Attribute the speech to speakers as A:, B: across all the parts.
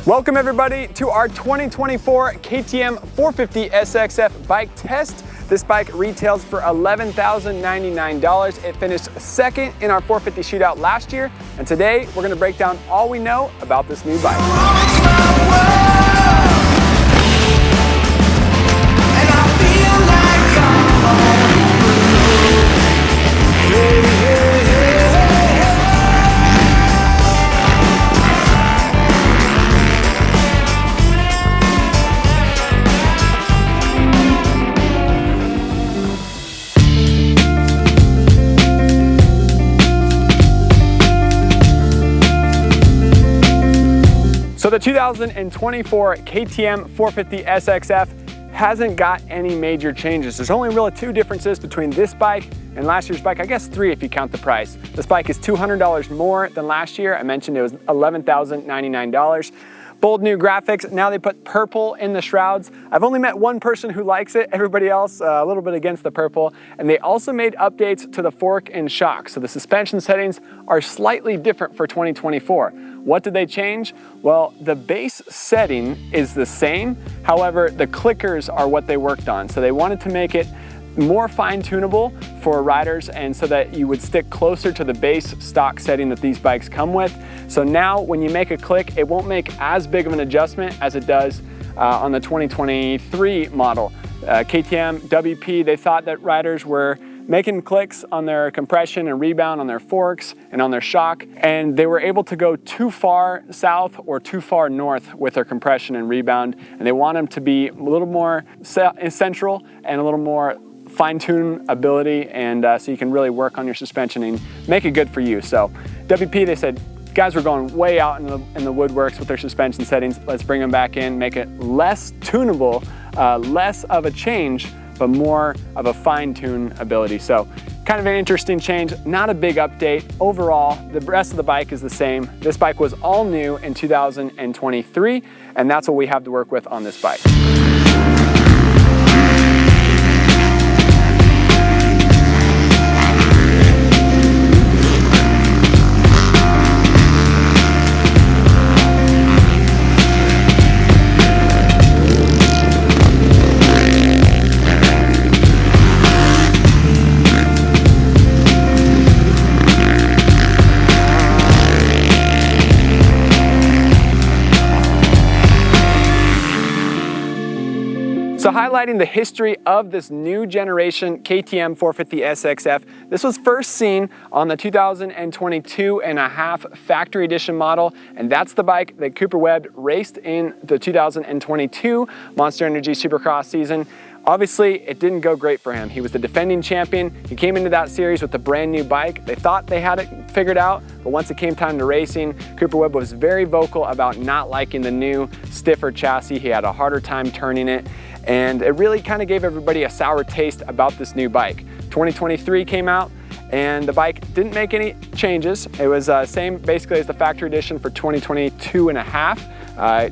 A: Welcome everybody to our 2024 KTM 450Sxf bike test. This bike retails for $11,099. It finished second in our 450 shootout last year, and today we're gonna break down all we know about this new bike. So the 2024 KTM 450Sxf hasn't got any major changes. There's only really two differences between this bike and last year's bike. I guess three if you count the price. This bike is $200 more than last year. I mentioned it was $11,099. Bold new graphics. Now they put purple in the shrouds. I've only met one person who likes it. Everybody else a little bit against the purple. And they also made updates to the fork and shock. So the suspension settings are slightly different for 2024. What did they change? Well, the base setting is the same. However, the clickers are what they worked on. So they wanted to make it more fine-tunable for riders and so that you would stick closer to the base stock setting that these bikes come with. So now when you make a click, it won't make as big of an adjustment as it does on the 2023 model. KTM WP, they thought that riders were making clicks on their compression and rebound on their forks and on their shock, and they were able to go too far south or too far north with their compression and rebound, and they want them to be a little more central and a little more fine-tune ability, and so you can really work on your suspension and make it good for you. So WP, they said, guys were going way out in the woodworks with their suspension settings. Let's bring them back in, make it less tunable, less of a change, but more of a fine-tune ability. So kind of an interesting change, not a big update. Overall, the rest of the bike is the same. This bike was all new in 2023, and that's what we have to work with on this bike. So highlighting the history of this new generation KTM 450Sxf, this was first seen on the 2022.5 factory edition model, and that's the bike that Cooper Webb raced in the 2022 Monster Energy Supercross season. Obviously, it didn't go great for him. He was the defending champion. He came into that series with a brand new bike. They thought they had it figured out, but once it came time to racing, Cooper Webb was very vocal about not liking the new, stiffer chassis. He had a harder time turning it, and it really kind of gave everybody a sour taste about this new bike. 2023 came out, and the bike didn't make any changes. It was same basically as the factory edition for 22.5.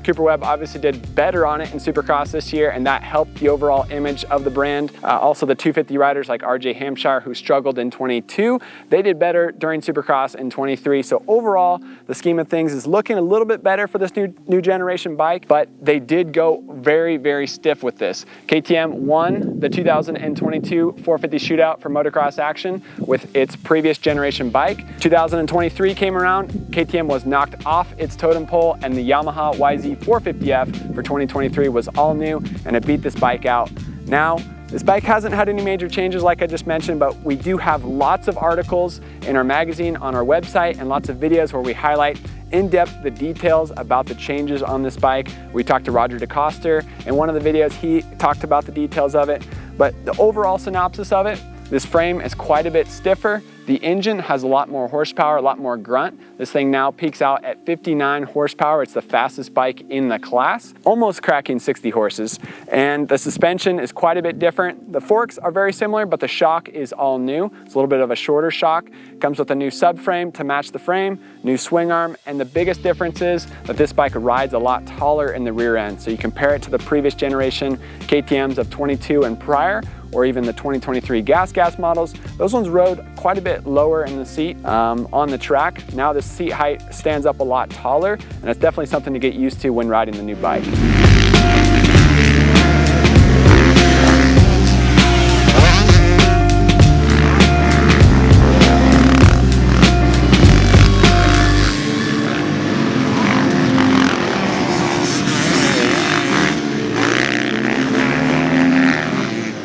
A: Cooper Webb obviously did better on it in Supercross this year, and that helped the overall image of the brand. Also the 250 riders like RJ Hampshire, who struggled in 22, they did better during Supercross in 23. So overall, the scheme of things is looking a little bit better for this new generation bike, but they did go very, very stiff with this. KTM won the 2022 450 shootout for motocross action with its previous generation bike. 2023 came around, KTM was knocked off its totem pole, and the Yamaha YZ450F for 2023 was all new, and it beat this bike out. Now, this bike hasn't had any major changes like I just mentioned, but we do have lots of articles in our magazine on our website and lots of videos where we highlight in depth the details about the changes on this bike. We talked to Roger DeCoster in one of the videos. He talked about the details of it, but the overall synopsis of it, this frame is quite a bit stiffer. The engine has a lot more horsepower, a lot more grunt. This thing now peaks out at 59 horsepower. It's the fastest bike in the class, almost cracking 60 horses. And the suspension is quite a bit different. The forks are very similar, but the shock is all new. It's a little bit of a shorter shock. It comes with a new subframe to match the frame, new swing arm, and the biggest difference is that this bike rides a lot taller in the rear end. So you compare it to the previous generation KTMs of 22 and prior, or even the 2023 gas models, those ones rode quite a bit lower in the seat on the track. Now the seat height stands up a lot taller, and it's definitely something to get used to when riding the new bike.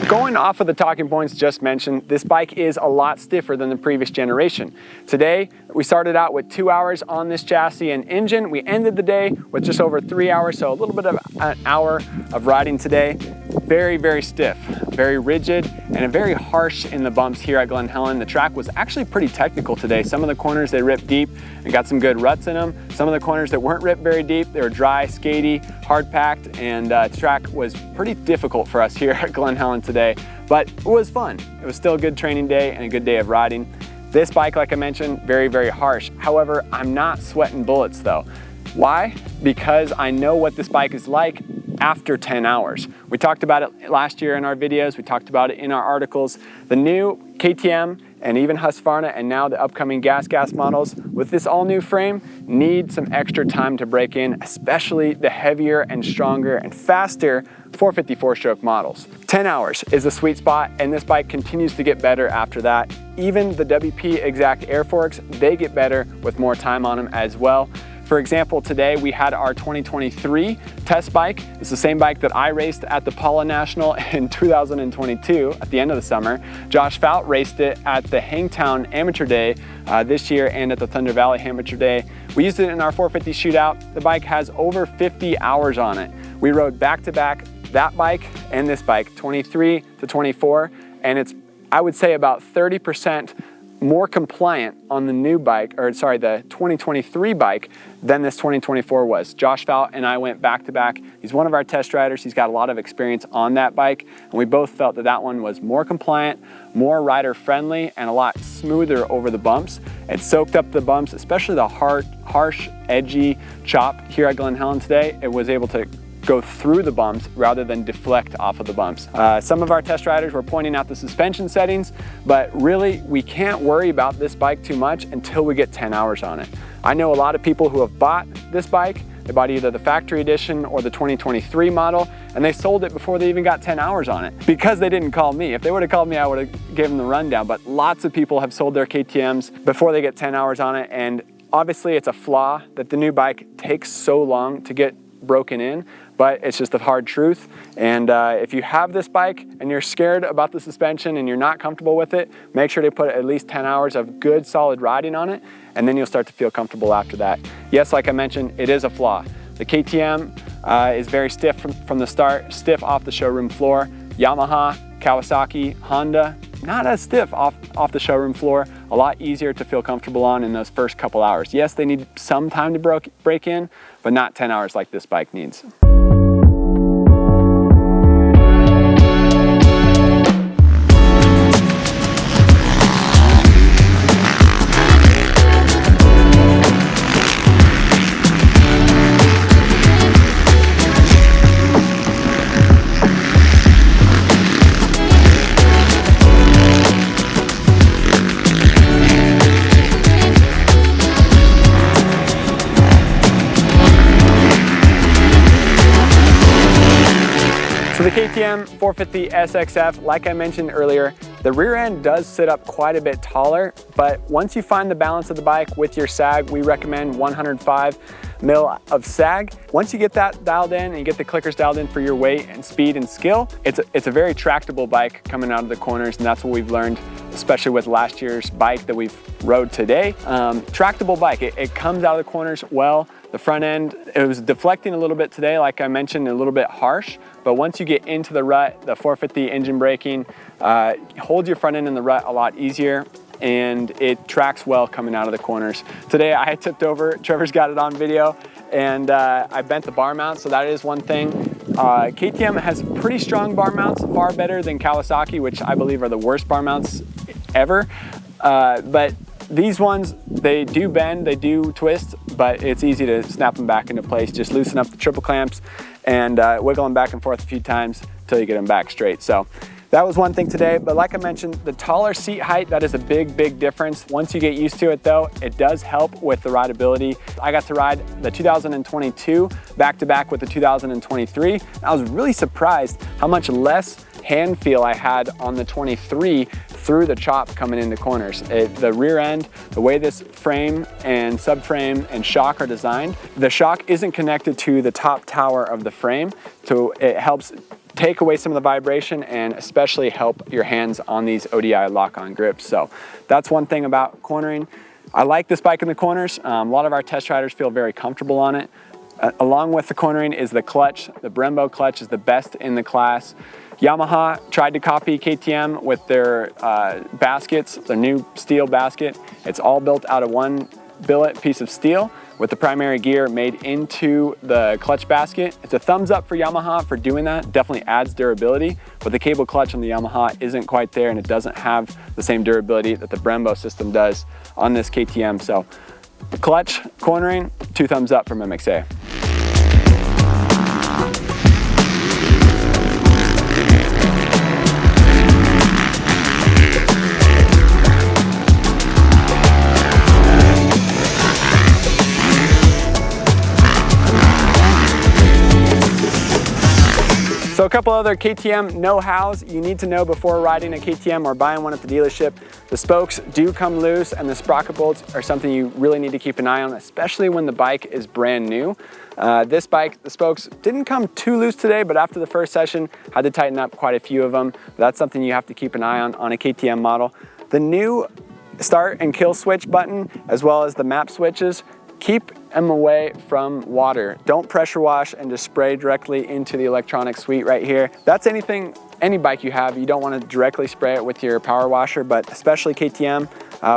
A: Going off of the talking points just mentioned, this bike is a lot stiffer than the previous generation. Today, we started out with 2 hours on this chassis and engine. We ended the day with just over 3 hours, so a little bit of an hour of riding today. Very, very stiff, very rigid, and very harsh in the bumps here at Glen Helen. The track was actually pretty technical today. Some of the corners, they ripped deep and got some good ruts in them. Some of the corners that weren't ripped very deep, they were dry, skatey, hard packed, and the track was pretty difficult for us here at Glen Helen today, but it was fun. It was still a good training day and a good day of riding. This bike, like I mentioned, very, very harsh. However, I'm not sweating bullets though. Why? Because I know what this bike is like after 10 hours. We talked about it last year in our videos, we talked about it in our articles. The new KTM and even Husqvarna and now the upcoming gas models with this all new frame need some extra time to break in, especially the heavier and stronger and faster 454 stroke models. 10 hours is the sweet spot, and this bike continues to get better after that. Even the WP Exact Air Forks, they get better with more time on them as well. For example, today we had our 2023 test bike. It's the same bike that I raced at the Paula National in 2022 at the end of the summer. Josh Mosiman raced it at the Hangtown Amateur Day this year and at the Thunder Valley Amateur Day. We used it in our 450 shootout. The bike has over 50 hours on it. We rode back to back that bike and this bike, 23 to 24, and it's, I would say, about 30% more compliant on the new bike, or sorry, the 2023 bike than this 2024 was. Josh Mosiman and I went back to back. He's one of our test riders. He's got a lot of experience on that bike, and we both felt that that one was more compliant, more rider friendly, and a lot smoother over the bumps. It soaked up the bumps, especially the harsh, edgy chop here at Glen Helen today. It was able to go through the bumps rather than deflect off of the bumps. Some of our test riders were pointing out the suspension settings, but really we can't worry about this bike too much until we get 10 hours on it. I know a lot of people who have bought this bike. They bought either the factory edition or the 2023 model, and they sold it before they even got 10 hours on it because they didn't call me. If they would have called me, I would have given them the rundown, but lots of people have sold their KTMs before they get 10 hours on it, and obviously it's a flaw that the new bike takes so long to get broken in, but it's just the hard truth. And if you have this bike and you're scared about the suspension and you're not comfortable with it, make sure to put at least 10 hours of good solid riding on it, and then you'll start to feel comfortable after that. Yes, like I mentioned, it is a flaw. The KTM is very stiff from the start, stiff off the showroom floor. Yamaha, Kawasaki, Honda, not as stiff off the showroom floor, a lot easier to feel comfortable on in those first couple hours. Yes, they need some time to break in, but not 10 hours like this bike needs. So the Ktm 450Sxf, like I mentioned earlier, the rear end does sit up quite a bit taller, but once you find the balance of the bike with your sag, we recommend 105 mil of sag. Once you get that dialed in and you get the clickers dialed in for your weight and speed and skill, it's a very tractable bike coming out of the corners, and that's what we've learned, especially with last year's bike that we've rode today. Tractable bike, it comes out of the corners well. The front end, it was deflecting a little bit today, like I mentioned, a little bit harsh, but once you get into the rut, the 450 engine braking holds your front end in the rut a lot easier, and it tracks well coming out of the corners. Today I tipped over, Trevor's got it on video, and I bent the bar mount, so that is one thing. KTM has pretty strong bar mounts, far better than Kawasaki, which I believe are the worst bar mounts ever. But these ones, they do bend, they do twist, but it's easy to snap them back into place. Just loosen up the triple clamps and wiggle them back and forth a few times until you get them back straight. So That was one thing today, but like I mentioned, the taller seat height, that is a big difference. Once you get used to it though, it does help with the rideability. I got to ride the 2022 back-to-back with the 2023. I was really surprised how much less hand feel I had on the 23 through the chop coming into corners. The rear end, the way this frame and subframe and shock are designed, the shock isn't connected to the top tower of the frame, so it helps take away some of the vibration and especially help your hands on these ODI lock-on grips. So that's one thing about cornering. I like this bike in the corners. A lot of our test riders feel very comfortable on it. Along with the cornering is the clutch. The Brembo clutch is the best in the class. Yamaha tried to copy KTM with their baskets, their new steel basket. It's all built out of one billet piece of steel with the primary gear made into the clutch basket. It's a thumbs up for Yamaha for doing that. Definitely adds durability, but the cable clutch on the Yamaha isn't quite there and it doesn't have the same durability that the Brembo system does on this KTM. So clutch, cornering, 2 thumbs up from MXA. So a couple other KTM know-hows you need to know before riding a KTM or buying one at the dealership. The spokes do come loose and the sprocket bolts are something you really need to keep an eye on, especially when the bike is brand new. This bike, the spokes didn't come too loose today, but after the first session, had to tighten up quite a few of them. That's something you have to keep an eye on a KTM model. The new start and kill switch button, as well as the map switches, keep them away from water. Don't pressure wash and just spray directly into the electronic suite right here. That's any bike you have, you don't want to directly spray it with your power washer, but especially KTM.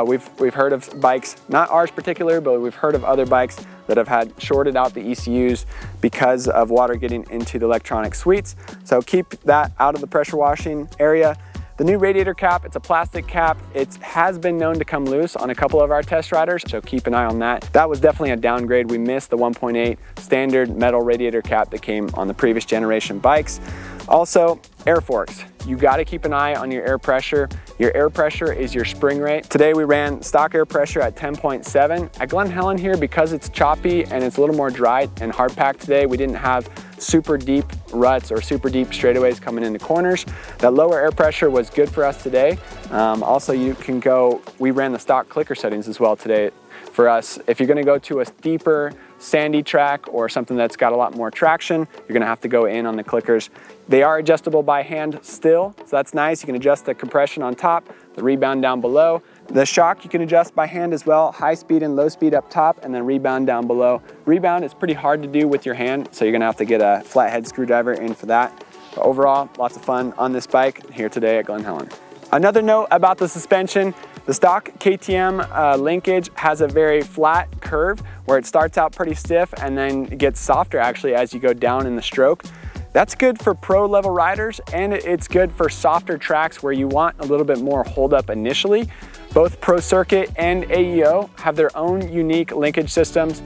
A: We've heard of bikes, not ours particular, but we've heard of other bikes that have had shorted out the ECUs because of water getting into the electronic suites. So keep that out of the pressure washing area. The new radiator cap, it's a plastic cap. It has been known to come loose on a couple of our test riders, so keep an eye on that. That was definitely a downgrade. We missed the 1.8 standard metal radiator cap that came on the previous generation bikes. Also, air forks. You gotta keep an eye on your air pressure. Your air pressure is your spring rate. Today we ran stock air pressure at 10.7. At Glen Helen here, because it's choppy and it's a little more dry and hard packed today, we didn't have super deep ruts or super deep straightaways coming into corners. That lower air pressure was good for us today. Also, you can go, we ran the stock clicker settings as well today for us. If you're gonna go to a steeper, sandy track or something that's got a lot more traction, you're gonna have to go in on the clickers. They are adjustable by hand still, so that's nice. You can adjust the compression on top, the rebound down below. The shock you can adjust by hand as well, high speed and low speed up top, and then rebound down below. Rebound is pretty hard to do with your hand, so you're gonna have to get a flathead screwdriver in for that. But overall, lots of fun on this bike here today at Glen Helen. Another note about the suspension, the stock KTM linkage has a very flat curve where it starts out pretty stiff and then it gets softer actually as you go down in the stroke. That's good for pro level riders and it's good for softer tracks where you want a little bit more hold up initially. Both Pro Circuit and AEO have their own unique linkage systems.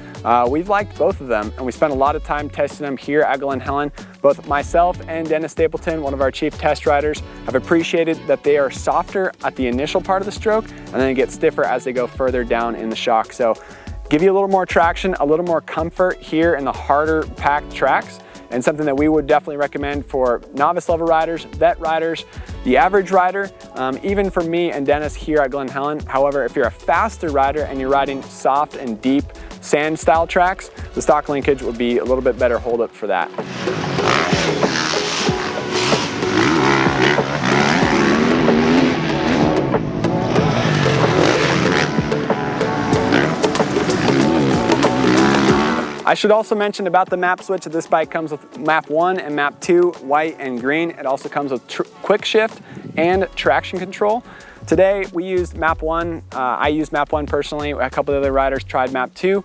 A: We've liked both of them and we spent a lot of time testing them here at Glen Helen. Both myself and Dennis Stapleton, one of our chief test riders, have appreciated that they are softer at the initial part of the stroke and then get stiffer as they go further down in the shock. So give you a little more traction, a little more comfort here in the harder packed tracks, and something that we would definitely recommend for novice level riders, vet riders, the average rider, even for me and Dennis here at Glen Helen. However, if you're a faster rider and you're riding soft and deep sand style tracks, the stock linkage would be a little bit better hold up for that. I should also mention about the map switch that this bike comes with map 1 and map 2, white and green. It also comes with quick shift and traction control. Today we used map 1. I used map 1 personally. A couple of other riders tried map 2.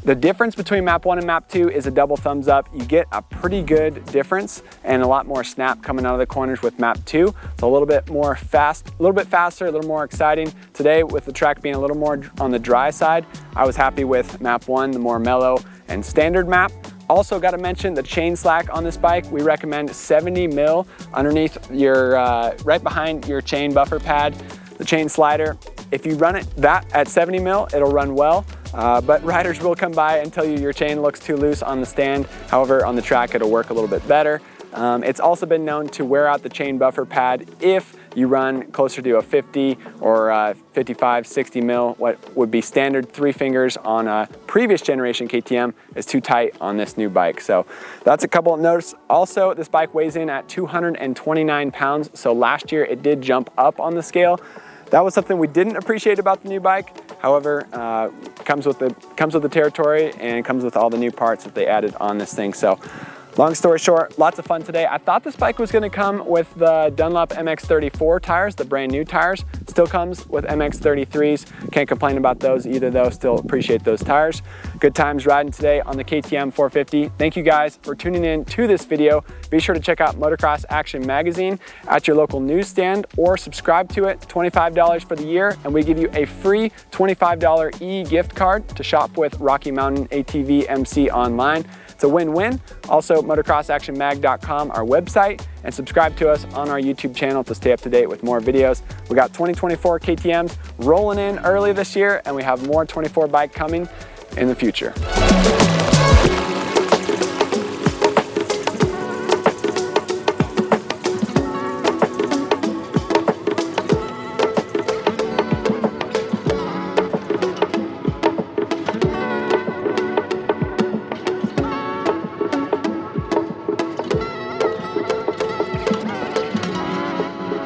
A: The difference between map 1 and map 2 is a double thumbs up. You get a pretty good difference and a lot more snap coming out of the corners with map 2. It's a little bit more fast, a little bit faster, a little more exciting. Today with the track being a little more on the dry side, I was happy with map 1, the more mellow and standard map. Also got to mention the chain slack on this bike. We recommend 70 mil underneath your, right behind your chain buffer pad, the chain slider. If you run it that at 70 mil, it'll run well, but riders will come by and tell you your chain looks too loose on the stand. However, on the track, it'll work a little bit better. It's also been known to wear out the chain buffer pad if you run closer to a 50 or 55, 60 mil. What would be standard 3 fingers on a previous generation KTM is too tight on this new bike. So that's a couple of notes. Also, this bike weighs in at 229 pounds. So last year it did jump up on the scale. That was something we didn't appreciate about the new bike. However, comes with the territory and comes with all the new parts that they added on this thing. So long story short, lots of fun today. I thought this bike was gonna come with the Dunlop MX-34 tires, the brand new tires. Still comes with MX-33s. Can't complain about those either though, still appreciate those tires. Good times riding today on the KTM 450. Thank you guys for tuning in to this video. Be sure to check out Motocross Action Magazine at your local newsstand or subscribe to it, $25 for the year, and we give you a free $25 e-gift card to shop with Rocky Mountain ATV MC online. It's a win-win. Also, motocrossactionmag.com, our website, and subscribe to us on our YouTube channel to stay up to date with more videos. We got 2024 KTMs rolling in early this year, and we have more 24 bike coming in the future.